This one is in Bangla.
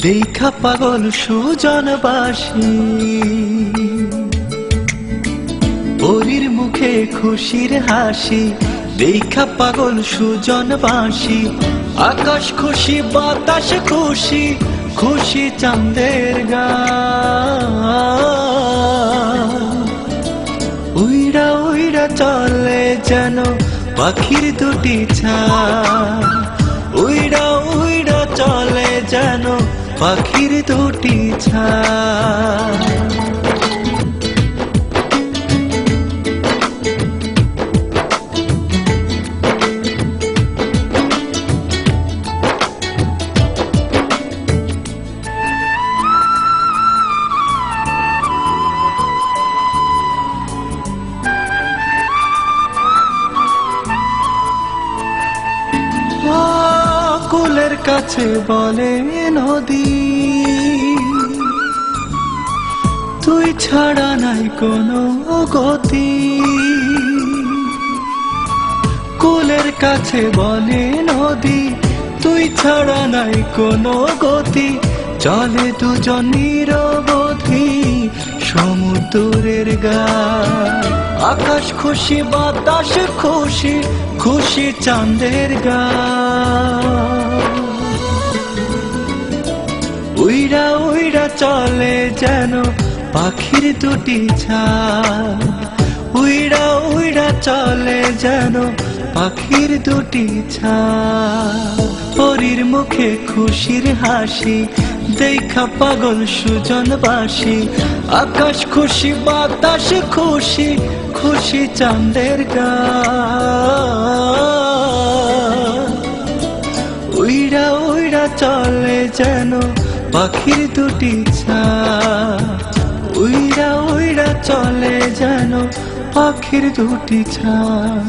দেখা পাগল সুজনবাসী, পরীর মুখে খুশির হাসি। দেখা পাগল সুজনবাসী, আকাশ খুশি বাতাস খুশি, খুশি চাঁদের গান। উইড়া উইড়া চলে যেন পাখির দুটি ছান, উইড়া উইড়া চলে যেন পাখির দুটি ছান। কুলের কাছে বলে নদী, তুই ছাড়া নাই কোনো গতি। কুলের কাছে বলে নদী, তুই ছাড়া নাই কোনো গতি। চলে দুজন নিরবধি সমুদ্রের গান। আকাশ খুশি বাতাস খুশি, খুশি চাঁদের গান। উইড়া উইড়া চলে যেন পাখির দুটি ছান, উইড়া উইড়া চলে যেন পাখির দুটি ছান। পরীর মুখে খুশির হাসি, দেখা পাগল সুজনবাসী। আকাশ খুশি বাতাস খুশি, খুশি চাঁদের গান। উইড়া উইড়া চলে যেন পাখির দুটি ছান, উইড়া উইড়া চলে যেন পাখির দুটি ছান।